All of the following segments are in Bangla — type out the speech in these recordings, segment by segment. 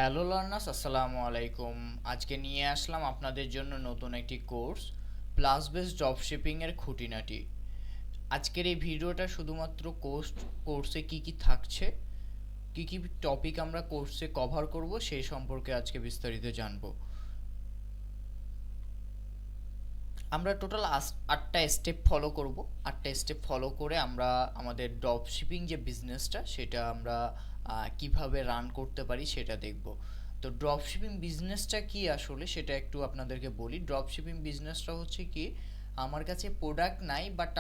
হ্যালো লার্নার্স, আসসালামু আলাইকুম। আজকে নিয়ে আসলাম আপনাদের জন্য নতুন একটি কোর্স, প্লাস বেস ড্রপশিপিং এর খুঁটিনাটি। আজকের এই ভিডিওটা শুধুমাত্র কোর্সে কি কি থাকছে, কি কি টপিক আমরা কোর্সে কভার করব সেই সম্পর্কে আজকে বিস্তারিত জানবো। আমরা টোটাল 8টা স্টেপ ফলো করব। 8টা স্টেপ ফলো করে আমরা আমাদের ড্রপ শিপিং যে বিজনেসটা সেটা আমরা কিভাবে রান করতে পারি সেটা দেখব। তো ড্রপ শিপিং বিজনেসটা কি আসলে সেটা একটু আপনাদেরকে বলি। ড্রপ শিপিং বিজনেসটা হচ্ছে কি, আমার কাছে প্রোডাক্ট নাই, বাট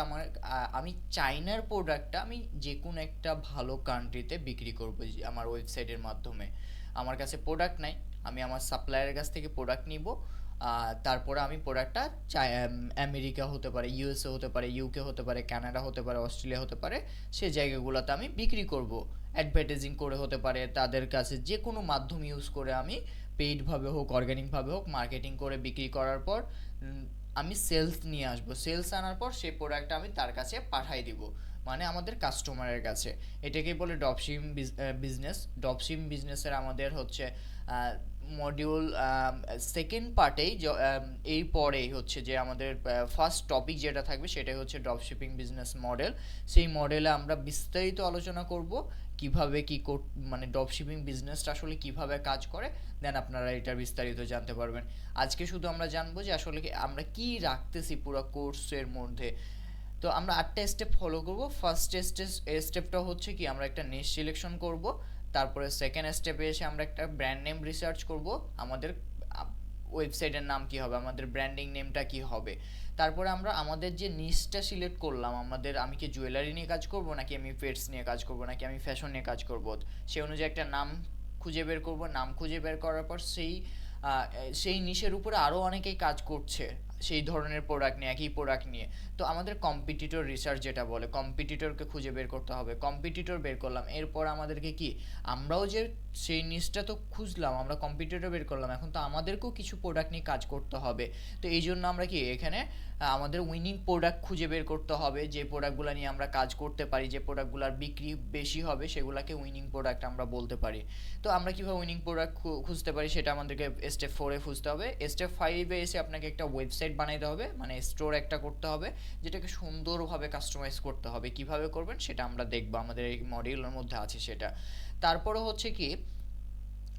আমি চাইনার প্রোডাক্টটা আমি যে কোনো একটা ভালো কান্ট্রিতে বিক্রি করবো আমার ওয়েবসাইটের মাধ্যমে। আমার কাছে প্রোডাক্ট নাই, আমি আমার সাপ্লায়ারের কাছ থেকে প্রোডাক্ট নিব। তারপরে আমি প্রোডাক্টটা আমেরিকা হতে পারে, ইউএসএ হতে পারে, ইউকে হতে পারে, কানাডা হতে পারে, অস্ট্রেলিয়া হতে পারে, সে জায়গাগুলোতে আমি বিক্রি করব। অ্যাডভার্টাইজিং করে হতে পারে, তাদের কাছে যে কোনো মাধ্যম ইউজ করে আমি পেইডভাবে হোক, অর্গানিকভাবে হোক, মার্কেটিং করে বিক্রি করার পর আমি সেলস নিয়ে আসবো। সেলস আনার পর সেই প্রোডাক্টটা আমি তার কাছে পাঠাই দিব, মানে আমাদের কাস্টমারের কাছে। এটাকেই বলে ড্রপশিপিং বিজনেস। ড্রপশিপিং বিজনেসের আমাদের হচ্ছে মডিউল সেকেন্ড পার্টেই এই পরেই হচ্ছে যে আমাদের ফার্স্ট টপিক যেটা থাকবে সেটাই হচ্ছে ড্রপশিপিং বিজনেস মডেল। সেই মডেলে আমরা বিস্তারিত আলোচনা করব কিভাবে মানে ড্রপশিপিং বিজনেসটা আসলে কিভাবে কাজ করে, দেন আপনারা এটার বিস্তারিত জানতে পারবেন। আজকে শুধু আমরা জানবো যে আসলে আমরা কি রাখতেছি পুরো কোর্সের মধ্যে। তো আমরা 8টা স্টেপ ফলো করব। ফার্স্ট স্টেপটা হচ্ছে কি, আমরা একটা নিশ সিলেকশন করব। তারপরে সেকেন্ড স্টেপে এসে আমরা একটা ব্র্যান্ড নেম রিসার্চ করব। আমাদের ওয়েবসাইটের নাম কি হবে, আমাদের ব্র্যান্ডিং নেমটা কি হবে। তারপরে আমরা আমাদের যে নিশটা সিলেক্ট করলাম, আমি কি জুয়েলারি নিয়ে কাজ করব, নাকি আমি পেটস নিয়ে কাজ করব, নাকি আমি ফ্যাশন নিয়ে কাজ করব, সেই অনুযায়ী একটা নাম খুঁজে বের করব। নাম খুঁজে বের করার পর সেই নিশের উপরে আরও অনেকেই কাজ করছে সেই ধরনের প্রোডাক্ট নিয়ে, একই প্রোডাক্ট নিয়ে। তো আমাদের কম্পিটিটর রিসার্চ যেটা বলে, কম্পিটিটরকে খুঁজে বের করতে হবে। কম্পিটিটর বের করলাম, এরপর আমাদেরকে কি, আমরাও যে সেই নিশটা তো খুঁজলাম, আমরা কম্পিটিটর বের করলাম, এখন তো আমাদেরকেও কিছু প্রোডাক্ট নিয়ে কাজ করতে হবে। তো এই জন্য আমরা কি এখানে আমাদের উইনিং প্রোডাক্ট খুঁজে বের করতে হবে, যে প্রোডাক্টগুলো নিয়ে আমরা কাজ করতে পারি, যে প্রোডাক্টগুলোর বিক্রি বেশি হবে সেগুলোকে উইনিং প্রোডাক্ট আমরা বলতে পারি। তো আমরা কীভাবে উইনিং প্রোডাক্ট খুঁজতে পারি সেটা আমাদেরকে স্টেপ 4-এ খুঁজতে হবে। স্টেপ 5-এ এসে আপনাকে একটা ওয়েবসাইট বানাইতে হবে, মানে স্টোর একটা করতে হবে, যেটাকে সুন্দরভাবে কাস্টমাইজ করতে হবে। কিভাবে করবেন সেটা আমরা দেখব, আমাদের এই মডিউলের মধ্যে আছে সেটা। তারপরে হচ্ছে কি,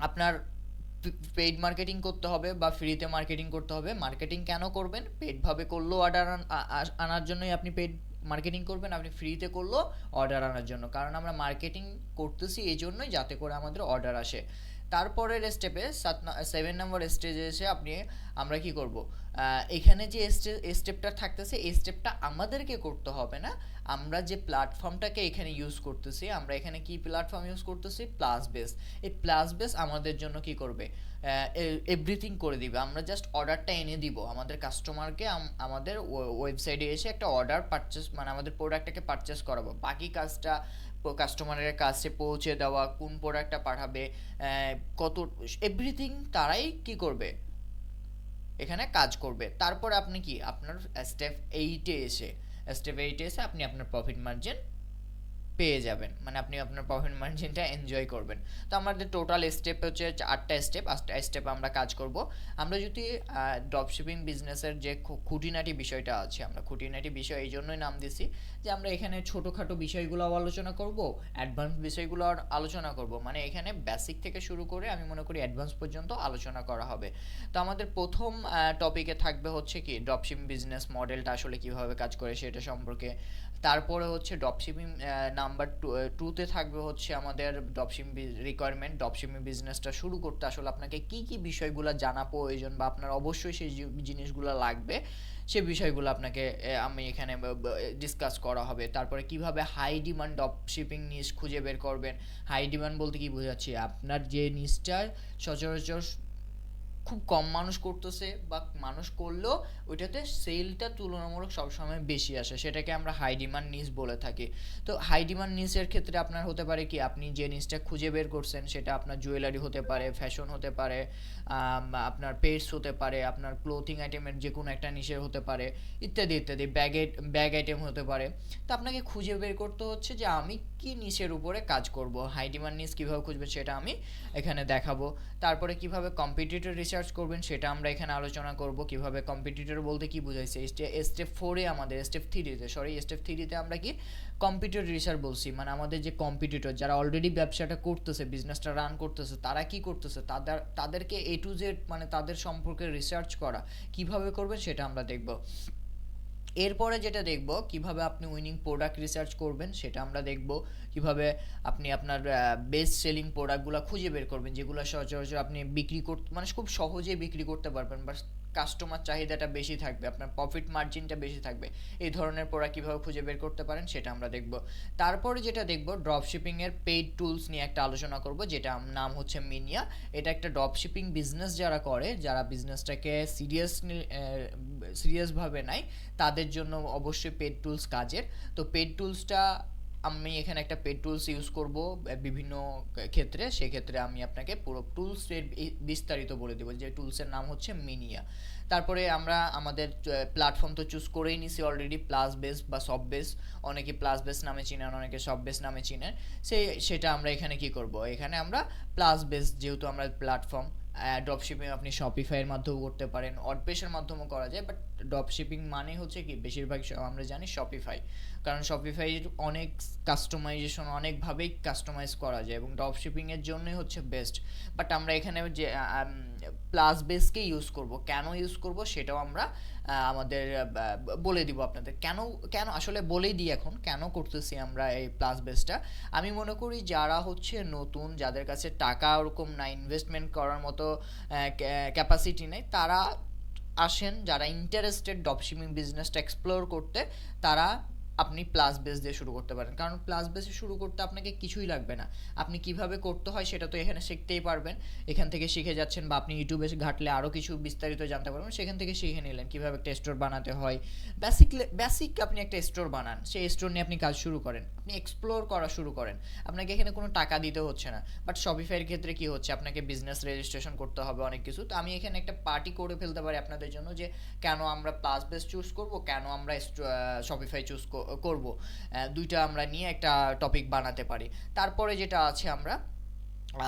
আপনার পেইড মার্কেটিং করতে হবে বা ফ্রিতে মার্কেটিং করতে হবে। মার্কেটিং কেন করবেন? পেইডভাবে করলেও অর্ডার আনার জন্যই আপনি পেইড মার্কেটিং করবেন, আপনি ফ্রিতে করলেও অর্ডার আনার জন্য। কারণ আমরা মার্কেটিং করতেছি এই জন্যই যাতে করে আমাদের অর্ডার আসে। তারপরের স্টেপে 7 নম্বর স্টেজে এসে আমরা কি করব, এখানে যে স্টেপটা থাকতেছে এই স্টেপটা আমাদেরকে করতে হবে না। আমরা যে প্ল্যাটফর্মটাকে এখানে ইউজ করতেছি, আমরা এখানে কি প্ল্যাটফর্ম ইউজ করতেছি, প্লাস বেস। এই প্লাস বেস আমাদের জন্য কি করবে, এভরিথিং করে দিবে। আমরা জাস্ট অর্ডারটা এনে দিব আমাদের কাস্টমারকে। আমাদের ওয়েবসাইটে এসে একটা অর্ডার পারচেস, মানে আমাদের প্রোডাক্টটাকে পারচেস করাবো। বাকি কাজটা কাস্টমারের কাছে পৌঁছে দেওয়া, কোন প্রোডাক্টটা পাঠাবে, কত, এভরিথিং তারাই কি করবে, এখানে কাজ করবে। তারপর আপনি কি, আপনার স্টেপ 8-এ এসে আপনি আপনার প্রফিট মার্জিন পেয়ে যাবেন, মানে আপনি আপনার প্রফিট মার্জিনটা এনজয় করবেন। তো আমাদের টোটাল স্টেপ হচ্ছে 8টা স্টেপ। 8টা স্টেপ আমরা কাজ করব। আমরা যদি ড্রপশিপিং বিজনেসের যে খুঁটিনাটি বিষয়টা আছে, আমরা খুঁটিনাটি বিষয় এই জন্যই নাম দিছি যে আমরা এখানে ছোটোখাটো বিষয়গুলো আলোচনা করব, অ্যাডভান্স বিষয়গুলো আলোচনা করব। মানে এখানে বেসিক থেকে শুরু করে আমি মনে করি অ্যাডভান্স পর্যন্ত আলোচনা করা হবে। তো আমাদের প্রথম টপিকে থাকবে হচ্ছে কি, ড্রপশিপিং বিজনেস মডেলটা আসলে কিভাবে কাজ করে সেটা সম্পর্কে। তারপরে হচ্ছে ড্রপশিপিং নাম্বার 2-তে থাকবে হচ্ছে আমাদের ড্রপশিপিং রিকোয়ারমেন্ট। ড্রপশিপিং বিজনেসটা শুরু করতে আসলে আপনাকে কি কি বিষয়গুলো জানা প্রয়োজন বা আপনার অবশ্যই সেই জিনিসগুলো লাগবে, সে বিষয়গুলো আপনাকে আমি এখানে ডিসকাস করা হবে। তারপরে কিভাবে হাই ডিমান্ড ড্রপশিপিং নিশ খুঁজে বের করবেন। হাই ডিমান্ড বলতে কি বোঝাচ্ছি, আপনার যে নিশটা সচরাচর খুব কম মানুষ করতেছে বা মানুষ করলেও ওইটাতে সেলটা তুলনামূলক সবসময় বেশি আসে, সেটাকে আমরা হাই ডিমান্ড নিশ বলে থাকি। তো হাই ডিমান্ড নিশের ক্ষেত্রে আপনার হতে পারে কি, আপনি যে নিশটা খুঁজে বের করছেন সেটা আপনার জুয়েলারি হতে পারে, ফ্যাশন হতে পারে, আপনার পেটস হতে পারে, আপনার ক্লোথিং আইটেমের যে কোনো একটা নিশের হতে পারে, ইত্যাদি ইত্যাদি, ব্যাগ আইটেম হতে পারে। তো আপনাকে খুঁজে বের করতে হচ্ছে যে আমি কি নিশের উপরে কাজ করব। হাই ডিমান্ড নিশ কীভাবে খুঁজবেন সেটা আমি এখানে দেখাবো। তারপরে কিভাবে কম্পিটিটর রিসার্চ করবেন সেটা আমরা এখানে আলোচনা করব। কিভাবে কম্পিটিটর বলতে কি বোঝাইছে, স্টেপ 4-এ আমাদের স্টেপ 3-তে আমরা কি কম্পিটিটর রিসার্চ বলছি, মানে আমাদের যে কম্পিটিটর যারা অলরেডি ব্যবসাটা করতেছে, বিজনেসটা রান করতেছে, তারা কি করতেছে, তাদেরকে এ টু জেড মানে তাদের সম্পর্কে রিসার্চ করা কিভাবে করবেন সেটা আমরা দেখব। এরপরে যেটা দেখব কিভাবে আপনি উইনিং প্রোডাক্ট রিসার্চ করবেন সেটা আমরা দেখব। কিভাবে আপনি আপনার বেস্ট সেলিং প্রোডাক্টগুলো খুঁজে বের করবেন, যেগুলো সচরাচর আপনি বিক্রি করতে মানে খুব সহজেই বিক্রি করতে পারবেন, বা কাস্টমার চাহিদাটা বেশি থাকবে, আপনার প্রফিট মার্জিনটা বেশি থাকবে, এই ধরনের প্রোডাক্ট কীভাবে খুঁজে বের করতে পারেন সেটা আমরা দেখব। তারপরে যেটা দেখব, ড্রপ শিপিংয়ের পেইড টুলস নিয়ে একটা আলোচনা করব, যেটা নাম হচ্ছে মিনিয়া। এটা একটা ড্রপ শিপিং বিজনেস যারা করে, যারা বিজনেসটাকে সিরিয়াসভাবে নেয়, তাদের জন্য অবশ্যই পেড টুলস কাজের। তো পেড টুলসটা আমি এখানে একটা পেড টুলস ইউজ করব বিভিন্ন ক্ষেত্রে, সেক্ষেত্রে আমি আপনাকে পুরো টুলসের বিস্তারিত বলে দেবো, যে টুলসের নাম হচ্ছে মিনিয়া। তারপরে আমরা আমাদের প্ল্যাটফর্ম তো চুজ করেই নিছি অলরেডি, প্লাস বেস বা সব বেস। অনেকে প্লাস বেস নামে চিনেন, অনেকে সব বেস নামে চিনেন। সেটা আমরা এখানে কি করব, এখানে আমরা প্লাস বেস, যেহেতু আমরা প্ল্যাটফর্ম, ড্রপ শিপিং আপনি শপিফাইয়ের মাধ্যমেও করতে পারেন, ওয়ার্ডপ্রেসের মাধ্যমেও করা যায়, বাট ড্রপ শিপিং মানে হচ্ছে কি বেশিরভাগ আমরা জানি শপিফাই, কারণ শপিফাইয়ের অনেক কাস্টমাইজেশন অনেকভাবেই কাস্টমাইজ করা যায় এবং ড্রপ শিপিংয়ের জন্যই হচ্ছে বেস্ট। বাট আমরা এখানে যে প্লাস বেসকে ইউজ করব, কেন ইউজ করব সেটাও আমরা আমাদের বলে দিব আপনাদের। কেন কেন আসলে বলেই দিই এখন কেন করতেছি আমরা এই প্লাস বেসটা। আমি মনে করি যারা হচ্ছে নতুন, যাদের কাছে টাকা ওরকম না, ইনভেস্টমেন্ট করার মতো ক্যাপাসিটি নেই, তারা আসেন, যারা ইন্টারেস্টেড ড্রপশিপিং বিজনেসটা এক্সপ্লোর করতে, তারা আপনি প্লাস বেস দিয়ে শুরু করতে পারেন। কারণ প্লাস বেসে শুরু করতে আপনাকে কিছুই লাগবে না, আপনি কিভাবে করতে হয় সেটা তো এখানে শিখতেই পারবেন, এখান থেকে শিখে যাচ্ছেন, বা আপনি ইউটিউবে ঘাটলে আরও কিছু বিস্তারিত জানতে পারবেন, সেখান থেকে শিখে নিলেন কীভাবে একটা স্টোর বানাতে হয়। বেসিক আপনি একটা স্টোর বানান, সেই স্টোর নিয়ে আপনি কাজ শুরু করেন, আপনি এক্সপ্লোর করা শুরু করেন, আপনাকে এখানে কোনো টাকা দিতে হচ্ছে না। বাট শপিফাইয়ের ক্ষেত্রে কি হচ্ছে, আপনাকে বিজনেস রেজিস্ট্রেশন করতে হবে অনেক কিছু। তো আমি এখানে একটা পার্টি করে ফেলতে পারি আপনাদের জন্য, যে কেন আমরা প্লাস বেস চুজ করব, কেন আমরা শপিফাই চুজ করব, দুইটা আমরা নিয়ে একটা টপিক বানাতে পারি। তারপরে যেটা আছে, আমরা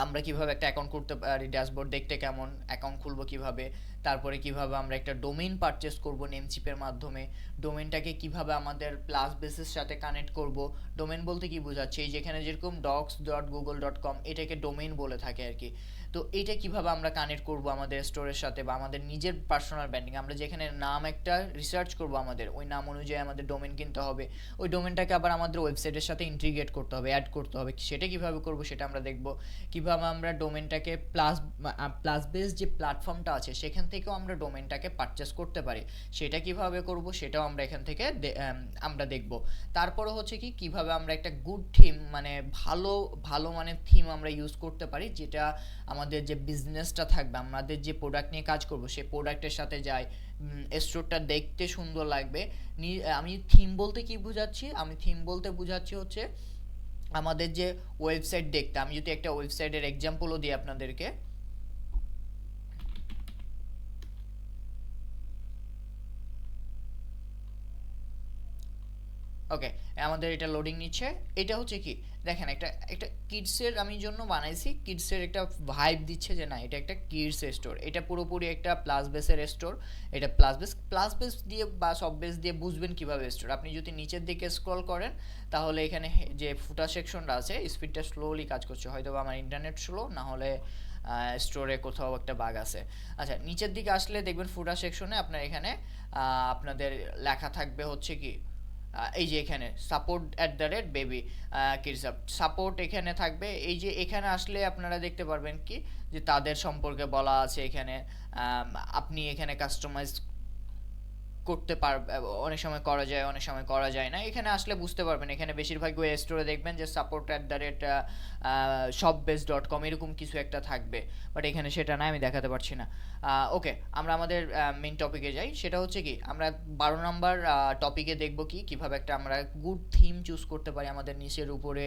আমরা কিভাবে একটা অ্যাকাউন্ট করতে পারি, ড্যাশবোর্ড দেখতে কেমন, অ্যাকাউন্ট খুলবো কিভাবে, তারপরে কিভাবে আমরা একটা ডোমেইন পারচেস করব নেমচিপের মাধ্যমে, ডোমেইনটাকে কিভাবে আমাদের প্লাস বেসের সাথে কানেক্ট করব। ডোমেইন বলতে কি বোঝাচ্ছে, এই যেখানে যেরকম docs.google.com এটাকে ডোমেইন বলে থাকে আর কি। তো এটা কিভাবে আমরা কানেক্ট করব আমাদের স্টোরের সাথে, বা আমাদের নিজের পার্সোনাল ব্র্যান্ডিং, আমরা যেখানে নাম একটা রিসার্চ করব আমাদের ওই নাম অনুযায়ী আমাদের ডোমেইন কিনতে হবে, ওই ডোমেইনটাকে আবার আমাদের ওয়েবসাইটের সাথে ইন্টিগ্রেট করতে হবে, অ্যাড করতে হবে, সেটা কিভাবে করব সেটা আমরা দেখব। কিভাবে আমরা ডোমেইনটাকে প্লাস বেস যে প্ল্যাটফর্মটা আছে সেখান থেকেও আমরা ডোমেইনটাকে পারচেস করতে পারি, সেটা কিভাবে করব সেটাও আমরা এখান থেকে আমরা দেখব। তারপরে হচ্ছে কি, কিভাবে আমরা একটা গুড থিম, মানে ভালো ভালো মানের থিম আমরা ইউজ করতে পারি, যেটা আমাদের যে বিজনেসটা থাকবে, আমাদের যে প্রোডাক্ট নিয়ে কাজ করব সেই প্রোডাক্টের সাথে যায়, স্টোরটা দেখতে সুন্দর লাগবে। আমি থিম বলতে কি বোঝাচ্ছি, আমি থিম বলতে বোঝাচ্ছি হচ্ছে আমাদের যে ওয়েবসাইট দেখতে, আমি যদি একটা ওয়েবসাইটের এক্সাম্পলও দিই আপনাদেরকে, ওকে, আমাদের এটা লোডিং নিচ্ছে। এটা হচ্ছে কি, দেখেন একটা একটা কিডসের আমি জন্য বানাইছি, কিডসের একটা ভাইব দিচ্ছে যে না এটা একটা কিডস স্টোর, এটা পুরোপুরি একটা প্লাস বেসের স্টোর। এটা প্লাস বেস দিয়ে বা সব বেস দিয়ে বুঝবেন কিভাবে স্টোর। আপনি যদি নিচের দিকে স্ক্রল করেন তাহলে এখানে যে ফুটার সেকশনটা আছে, স্পিডটা স্লোলি কাজ করছে, হয়তো আমার ইন্টারনেট স্লো, না হলে স্টোরে কোথাও একটা বাগ আছে। আচ্ছা, নিচের দিকে আসলে দেখবেন ফুটার সেকশনে আপনার এখানে আপনাদের লেখা থাকবে হচ্ছে কি, এই যে এখানে support@baby kids hub সাপোর্ট এখানে থাকবে। এই যে এখানে আসলে আপনারা দেখতে পারবেন কি, যে তাদের সম্পর্কে বলা আছে এখানে। আপনি এখানে কাস্টমাইজ করতে পার, অনেক সময় করা যায়, অনেক সময় করা যায় না। এখানে আসলে বুঝতে পারবেন, এখানে বেশিরভাগ ওয়েব স্টোরে দেখবেন যে support@shopbase.com এরকম কিছু একটা থাকবে, বাট এখানে সেটা না, আমি দেখাতে পারছি না। ওকে, আমরা আমাদের মেইন টপিকে যাই। সেটা হচ্ছে কি, আমরা 12 নম্বর টপিকে দেখব কি কিভাবে একটা আমরা গুড থিম চুজ করতে পারি আমাদের নিচের উপরে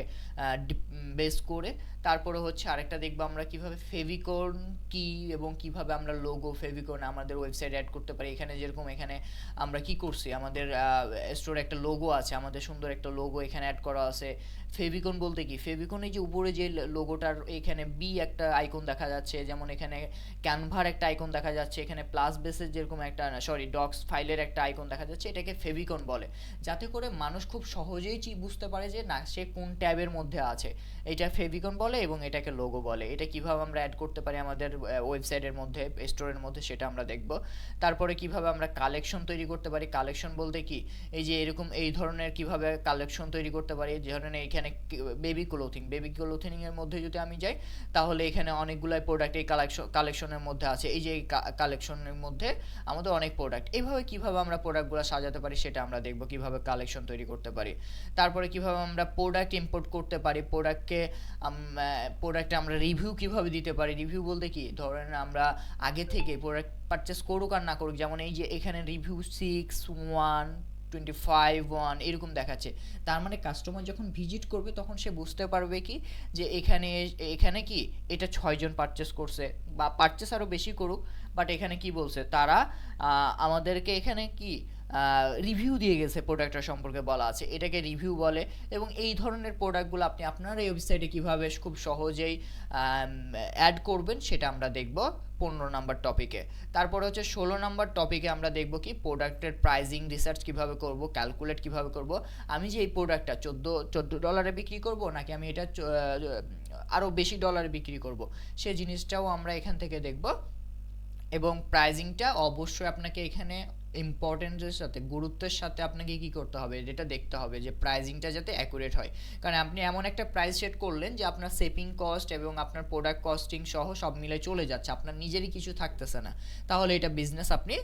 বেস করে। তারপরে হচ্ছে আরেকটা দেখবো আমরা কিভাবে ফেভিকন কি এবং কিভাবে আমরা লোগো ফেভিকন আমাদের ওয়েবসাইটে অ্যাড করতে পারি। এখানে যেরকম এখানে আমরা কি করছি, আমাদের স্টোরে একটা লোগো আছে, আমাদের সুন্দর একটা লোগো এখানে অ্যাড করা আছে। ফেভিকন বলতে কি, ফেভিকন এই যে উপরে যে লোগোটার এখানে বি একটা আইকন দেখা যাচ্ছে, যেমন এখানে ক্যানভার একটা আইকন দেখা যাচ্ছে, এখানে প্লাস বেসের যেরকম একটা, সরি, ডক্স ফাইলের একটা আইকন দেখা যাচ্ছে, এটাকে ফেভিকন বলে। যাতে করে মানুষ খুব সহজেই বুঝতে পারে যে না, সে কোন ট্যাবের মধ্যে আছে। এটা ফেভিকন বলে এবং এটাকে লোগো বলে। এটা কিভাবে আমরা অ্যাড করতে পারি আমাদের ওয়েবসাইটের মধ্যে, স্টোরের মধ্যে, সেটা আমরা দেখব। তারপরে কিভাবে আমরা কালেকশন তৈরি করতে পারি। কালেকশন বলতে কি, এই যে এরকম এই ধরনের কিভাবে কালেকশন তৈরি করতে পারি। যে ধরনের এখানে বেবি ক্লোথিং এর মধ্যে যদি আমি যাই, তাহলে এখানে অনেকগুলাই প্রোডাক্ট এই কালেকশনের মধ্যে আছে। এই যে এই কালেকশনের মধ্যে আমাদের অনেক প্রোডাক্ট, এইভাবে কিভাবে আমরা প্রোডাক্টগুলো সাজাতে পারি সেটা আমরা দেখব, কিভাবে কালেকশন তৈরি করতে পারি। তারপরে কিভাবে আমরা প্রোডাক্ট ইম্পোর্ট করতে পারি, প্রোডাক্টে আমরা রিভিউ কিভাবে দিতে পারি। রিভিউ বলতে কি, ধরেন আমরা আগে থেকে প্রোডাক্ট পারচেস করুক আর না করুক, যেমন এই যে এখানে রিভিউ 6, 1, 25, 1 এরকম দেখাচ্ছে। তার মানে কাস্টমার যখন ভিজিট করবে তখন সে বুঝতে পারবে কি যে এখানে এখানে কি এটা 6 জন পারচেস করছে, বা পারচেস আরও বেশি করুক, বাট এখানে কি বলছে তারা, আমাদেরকে এখানে কি রিভিউ দিয়ে গেছে, প্রোডাক্টটার সম্পর্কে বলা আছে, এটাকে রিভিউ বলে। এবং এই ধরনের প্রোডাক্টগুলো আপনি আপনার এই ওয়েবসাইটে কীভাবে খুব সহজেই অ্যাড করবেন সেটা আমরা দেখব 15 নম্বর টপিকে। তারপরে হচ্ছে 16 নম্বর টপিকে আমরা দেখব কি প্রোডাক্টের প্রাইজিং রিসার্চ কিভাবে করব, ক্যালকুলেট কিভাবে করব। আমি যে এই প্রোডাক্টটা $14 বিক্রি করব, নাকি আমি এটা আরও বেশি ডলারে বিক্রি করব, সে জিনিসটাও আমরা এখান থেকে দেখব। এবং প্রাইজিংটা অবশ্যই আপনাকে এখানে ইম্পর্টেন্সের সাথে, গুরুত্বের সাথে আপনাকে কি করতে হবে, যেটা দেখতে হবে যে প্রাইজিংটা যাতে অ্যাকুরেট হয়। কারণ আপনি এমন একটা প্রাইস সেট করলেন যে আপনার শিপিং কস্ট এবং আপনার প্রোডাক্ট কস্টিং সহ সব মিলে চলে যাচ্ছে, আপনার নিজেরই কিছু থাকতেছে না, তাহলে এটা বিজনেস আপনি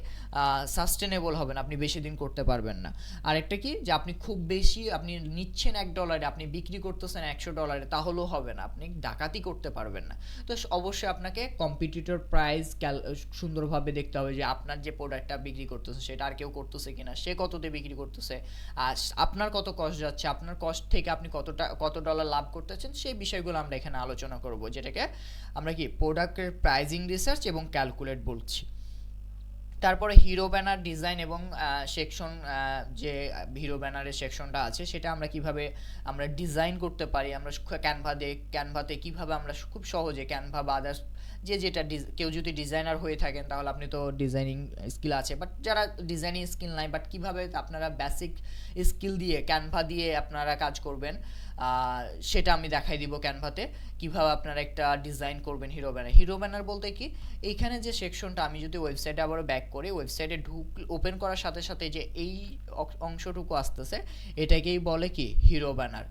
সাস্টেনেবল হবে না, আপনি বেশি দিন করতে পারবেন না। আরেকটা কি, যে আপনি খুব বেশি আপনি নিচ্ছেন $1, আপনি বিক্রি করতেছেন $100, তাহলেও হবে না, আপনি ডাকাতি করতে পারবেন না। তো অবশ্যই আপনাকে কম্পিটিটর প্রাইস সুন্দরভাবে দেখতে হবে যে আপনার যে প্রোডাক্টটা বিক্রি করতেছে সেটা আর কেউ করতেছে কিনা, সে কততে বিক্রি করতেছে, আর আপনার কত কস্ট যাচ্ছে, আপনার কস্ট থেকে আপনি কত ডলার লাভ করতেছেন, সেই বিষয়গুলো আমরা এখানে আলোচনা করব, যেটাকে আমরা কি প্রোডাক্টের প্রাইজিং রিসার্চ এবং ক্যালকুলেট বলছি। তারপরে হিরো ব্যানার ডিজাইন এবং সেকশন, যে হিরো ব্যানারের সেকশনটা আছে সেটা আমরা কিভাবে আমরা ডিজাইন করতে পারি। আমরা ক্যানভাতে কিভাবে আমরা খুব সহজে ক্যানভা বা আদার্স যেটা কেউ যদি ডিজাইনার হয়ে থাকেন তাহলে আপনি তো ডিজাইনিং স্কিল আছে, বাট যারা ডিজাইনিং স্কিল নাই, বাট কিভাবে আপনারা বেসিক স্কিল দিয়ে ক্যানভা দিয়ে আপনারা কাজ করবেন, সেটা আমি দেখাই দিব ক্যানভাতে কিভাবে আপনারা একটা ডিজাইন করবেন হিরো ব্যানার বলতে কি, এইখানে যে সেকশনটা, আমি যদি ওয়েবসাইটে আবারও ব্যাক করি, ওয়েবসাইটে ওপেন করার সাথে সাথে যে এই অংশটুকু আসতেছে এটাকেই বলে কি হিরো ব্যানার।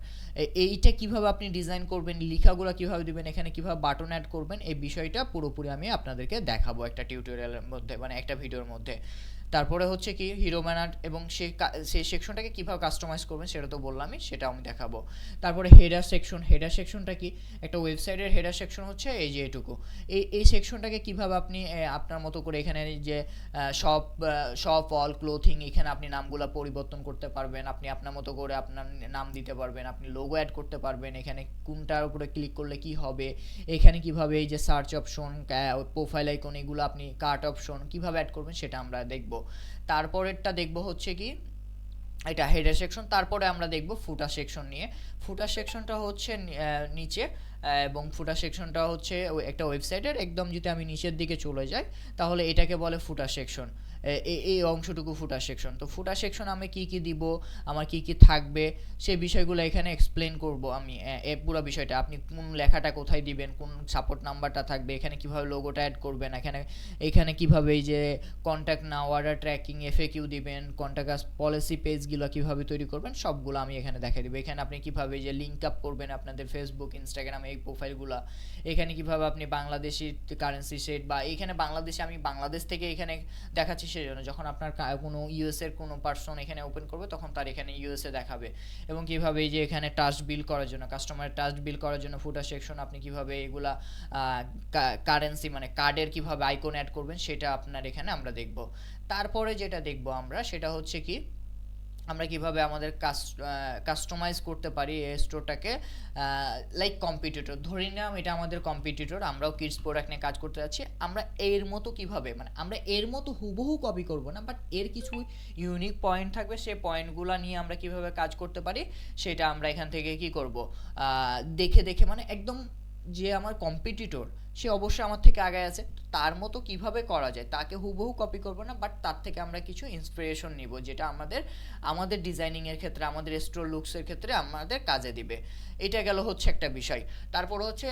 এইটা কিভাবে আপনি ডিজাইন করবেন, লেখাগুলো কিভাবে দিবেন, এখানে কিভাবে বাটন অ্যাড করবেন, এই বিষয়টা পুরোপুরি আমি আপনাদেরকে দেখাবো একটা টিউটোরিয়ালের মধ্যে, মানে একটা ভিডিওর মধ্যে। তারপরে হচ্ছে কি হিরো ব্যানার এবং সেই সেকশনটাকে কীভাবে কাস্টমাইজ করবেন সেটা তো বললামই, সেটাও আমি দেখাবো। তারপরে হেডার সেকশনটা কি, একটা ওয়েবসাইটের হেডার সেকশন হচ্ছে এই যে এটুকু, এই সেকশনটাকে কিভাবে আপনি আপনার মতো করে এখানে যে শপ অল ক্লোথিং, এখানে আপনি নামগুলো পরিবর্তন করতে পারবেন, আপনি আপনার মতো করে আপনার নাম দিতে পারবেন, আপনি লোগো অ্যাড করতে পারবেন, এখানে কোনটার উপরে ক্লিক করলে কি হবে, এখানে কিভাবে এই যে সার্চ অপশন, প্রোফাইল আইকন, এগুলো আপনি কার্ট অপশন কিভাবে অ্যাড করবেন সেটা আমরা দেখব। তারপরেরটা দেখব হচ্ছে কি এটা হেডার সেকশন। তারপরে আমরা দেখব ফুটার সেকশন নিয়ে। ফুটার সেকশনটা হচ্ছে নিচে, এবং ফুটার সেকশনটা হচ্ছে একটা ওয়েবসাইটের একদম, যদি আমি নিচের দিকে চলে যাই তাহলে এটাকে বলে ফুটার সেকশন। এই অংশটুকু ফুটার সেকশন। তো ফুটার সেকশন আমি কি কি দিব, আমার কি কি থাকবে, সেই বিষয়গুলো এখানে এক্সপ্লেন করব আমি, পুরো বিষয়টা, আপনি কোন লেখাটা কোথায় দিবেন, কোন সাপোর্ট নাম্বারটা থাকবে, এখানে কিভাবে লোগোটা অ্যাড করবেন, এখানে কিভাবে এই যে কন্ট্যাক্ট নাও, অর্ডার ট্র্যাকিং, FAQ দিবেন, কন্ট্যাক্ট পলিসি পেজগুলো কিভাবে তৈরি করবেন, সবগুলো আমি এখানে দেখাই দিব। এখানে আপনি কিভাবে যে লিঙ্ক আপ করবেন আপনাদের ফেসবুক, ইনস্টাগ্রাম, এই প্রোফাইলগুলা, এখানে কিভাবে আপনি বাংলাদেশি কারেন্সি সেট বা এখানে বাংলাদেশে, আমি বাংলাদেশ থেকে এখানে দেখাচ্ছি সেজন্য যখন আপনার কোনো ইউএস এর কোনো পার্সন এখানে ওপেন করবে তখন তার এখানে ইউএসএ দেখাবে। এবং কিভাবে এই যে এখানে টাস্ক বিল করার জন্য, কাস্টমারের টাস্ক বিল করার জন্য ফুটার সেকশন আপনি কিভাবে এগুলা কারেন্সি মানে কার্ডের কিভাবে আইকন অ্যাড করবেন সেটা আপনার এখানে আমরা দেখব। তারপরে যেটা দেখব আমরা সেটা হচ্ছে কি আমরা কিভাবে আমাদের কাস্টমাইজ করতে পারি এই স্টোরটাকে, লাইক কম্পিটিটর ধরে নিলাম এটা আমাদের কম্পিটিটর, আমরাও কিডস প্রোডাক্ট নিয়ে কাজ করতে যাচ্ছি, আমরা এর মতো কিভাবে মানে আমরা এর মতো হুবহু কপি করব না, বাট এর কিছু ইউনিক পয়েন্ট থাকবে, সেই পয়েন্টগুলো নিয়ে আমরা কিভাবে কাজ করতে পারি সেটা আমরা এখান থেকে কি করব, দেখে দেখে মানে একদম যে আমার কম্পিটিটর সে অবশ্যই আমার থেকে আগে আছে, তার মতো কিভাবে করা যায়, তাকে হুবহু কপি করব না, বাট তার থেকে আমরা কিছু ইন্সপিরেশন নিব যেটা আমাদের ডিজাইনিং এর ক্ষেত্রে, আমাদের স্টোর লুকসের ক্ষেত্রে আমাদের কাজে দিবে। এটা গেল হচ্ছে একটা বিষয়। তারপর হচ্ছে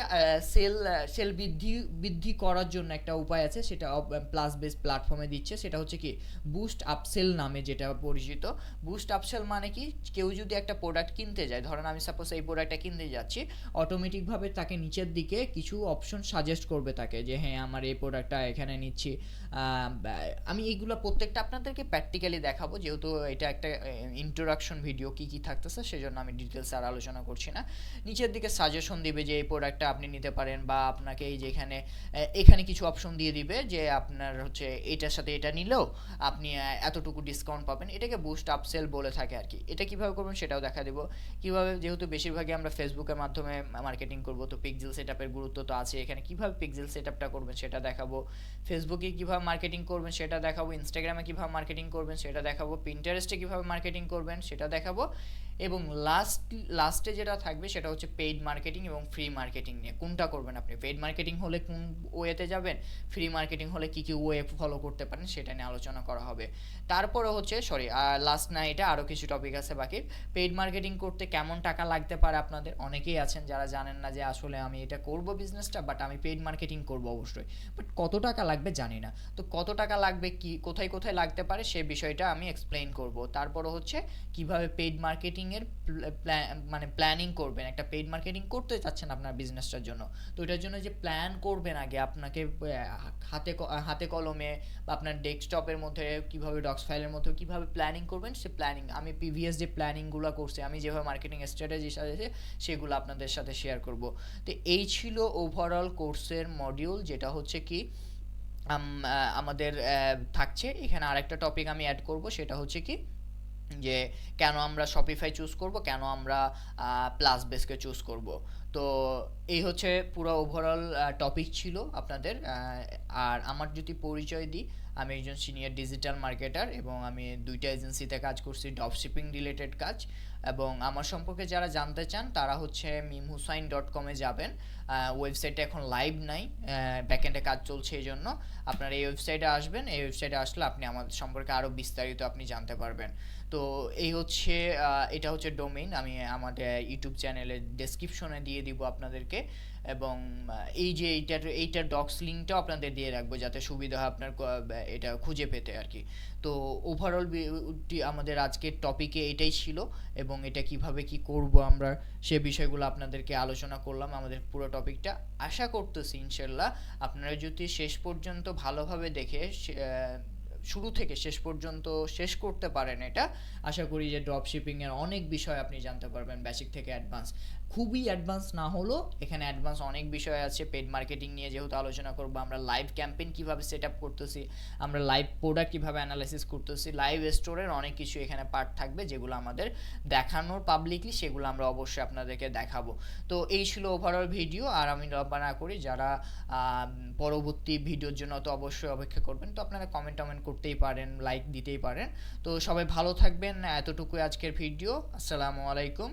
সেল বৃদ্ধি করার জন্য একটা উপায় আছে, সেটা প্লাস বেস প্ল্যাটফর্মে দিচ্ছে, সেটা হচ্ছে কি বুস্ট আপসেল নামে যেটা পরিচিত। বুস্ট আপসেল মানে কি, কেউ যদি একটা প্রোডাক্ট কিনতে যায়, ধরেন আমি সাপোজ এই প্রোডাক্টটা কিনতে যাচ্ছি, অটোমেটিকভাবে তাকে নিচের দিকে কিছু অপশন সাজেস্ট করবে তাকে যে হ্যাঁ আমার এই প্রোডাক্টটা এখানে নিচ্ছি। আমি এইগুলো প্রত্যেকটা আপনাদেরকে প্র্যাকটিক্যালি দেখাবো, যেহেতু এটা একটা ইন্ট্রোডাকশন ভিডিও, কি কি থাকতেছে সেজন্য আমি ডিটেলস আর আলোচনা করছি না। নিচের দিকে সাজেশন দিবে যে এই প্রোডাক্টটা আপনি নিতে পারেন, বা আপনাকে এই যে এখানে কিছু অপশন দিয়ে দিবে যে আপনার হচ্ছে এটার সাথে এটা নিলেও আপনি এতটুকু ডিসকাউন্ট পাবেন, এটাকে বুস্ট আপসেল বলে থাকে আর কি। এটা কিভাবে করবেন সেটাও দেখা দেবো। কিভাবে, যেহেতু বেশিরভাগই আমরা ফেসবুকের মাধ্যমে মার্কেটিং করব, তো পিক্সেল সেটআপের গুরুত্ব তো আছে এখানে, কিভাবে পিক্সেল সেটআপটা করবেন সেটা দেখাবো, ফেসবুকে কিভাবে মার্কেটিং করবেন সেটা দেখাবো, ইনস্টাগ্রামে কিভাবে মার্কেটিং করবেন সেটা দেখাবো, পিন্টারেস্টে কিভাবে মার্কেটিং করবেন সেটা দেখাবো, এবং লাস্টে যেটা থাকবে সেটা হচ্ছে পেইড মার্কেটিং এবং ফ্রি মার্কেটিং নিয়ে কোনটা করবেন আপনি, পেইড মার্কেটিং হলে কোন ওয়েতে যাবেন, ফ্রি মার্কেটিং হলে কি কি ওয়ে ফলো করতে পারেন সেটা নিয়ে আলোচনা করা হবে। তারপরে হচ্ছে লাস্ট না, এটা আরও কিছু টপিক আছে বাকি। পেইড মার্কেটিং করতে কেমন টাকা লাগতে পারে, আপনাদের অনেকেই আছেন যারা জানেন না যে আসলে আমি এটা করব বিজনেসটা, বাট আমি পেইড মার্কেটিং করব অবশ্যই, বাট কত টাকা লাগবে জানি না, তো কত টাকা লাগবে, কি কোথায় কোথায় লাগতে পারে সে বিষয়টা আমি এক্সপ্লেইন করব। তারপরে হচ্ছে কিভাবে পেইড মার্কেটিং এর মানে প্ল্যানিং করবেন, একটা পেইড মার্কেটিং করতে চাচ্ছেন আপনার বিজনেসটার জন্য, তো এটার জন্য যে প্ল্যান করবেন আগে আপনাকে হাতে কলমে বা আপনার ডেস্কটপের মধ্যে কিভাবে ডক্স ফাইলের মধ্যে কিভাবে প্ল্যানিং করবেন, সে প্ল্যানিং আমি প্রিভিয়াস যে প্ল্যানিংগুলো করছি, আমি যেভাবে মার্কেটিং স্ট্র্যাটেজি সাজেছে সেগুলো আপনাদের সাথে শেয়ার করব। তো এই ছিল ওভারঅল কোর্সের মডিউল, যেটা হচ্ছে কি আমাদের থাকছে। এখানে আরেকটা টপিক আমি অ্যাড করব, সেটা হচ্ছে কি যে কেন আমরা শপিফাই চুজ করব, কেন আমরা প্লাস বেসকে চুজ করব। তো এই হচ্ছে পুরো ওভারঅল টপিক ছিল আপনাদের। আর আমার যদি পরিচয় দিই, আমি একজন সিনিয়র ডিজিটাল মার্কেটার এবং আমি দুইটা এজেন্সিতে কাজ করছি, ড্রপ শিপিং রিলেটেড কাজ। এবং আমার সম্পর্কে যারা জানতে চান তারা হচ্ছে mimhusain.com-এ যাবেন। ওয়েবসাইটটা এখন লাইভ নাই, ব্যাকএন্ডে কাজ চলছে, এই জন্য আপনারা এই ওয়েবসাইটে আসবেন। এই ওয়েবসাইটে আসলে আপনি আমাদের সম্পর্কে আরও বিস্তারিত আপনি জানতে পারবেন। তো এই হচ্ছে এটা হচ্ছে ডোমেইন, আমি আমাদের ইউটিউব চ্যানেলের ডেসক্রিপশনে দিয়ে দিব আপনাদেরকে, এবং এই যে এইটার ডক্স লিঙ্কটাও আপনাদের দিয়ে রাখবো যাতে সুবিধা হয় আপনার এটা খুঁজে পেতে আর কি। তো ওভারঅল আমাদের আজকের টপিকে এটাই ছিল, এবং এটা কিভাবে কি করব আমরা সে বিষয়গুলো আপনাদেরকে আলোচনা করলাম আমাদের পুরো টপিকটা। আশা করতেছি ইনশাল্লাহ আপনারা যদি শেষ পর্যন্ত ভালোভাবে দেখে শুরু থেকে শেষ পর্যন্ত শেষ করতে পারেন, এটা আশা করি যে ড্রপ শিপিং এর অনেক বিষয় আপনি জানতে পারবেন, বেসিক থেকে অ্যাডভান্স। খুবই অ্যাডভান্স না হলো, এখানে অ্যাডভান্স অনেক বিষয় আছে। পেড মার্কেটিং নিয়ে যেহেতু আলোচনা করবো, আমরা লাইভ ক্যাম্পেইন কিভাবে সেট আপ করতেছি, আমরা লাইভ প্রোডাক্ট কিভাবে অ্যানালাইসিস করতেছি, লাইভ স্টোরের অনেক কিছু এখানে পার্ট থাকবে যেগুলো আমাদের দেখানোর পাবলিকলি, সেগুলো আমরা অবশ্যই আপনাদেরকে দেখাবো। তো এই ছিল ওভারঅল ভিডিও। আর আমি না করি যারা পরবর্তী ভিডিওর জন্য তো অবশ্যই অপেক্ষা করবেন, তো আপনারা কমেন্ট করতেই পারেন, লাইক দিতেই পারেন। তো সবাই ভালো থাকবেন, এতটুকুই আজকের ভিডিও। আসসালামু আলাইকুম।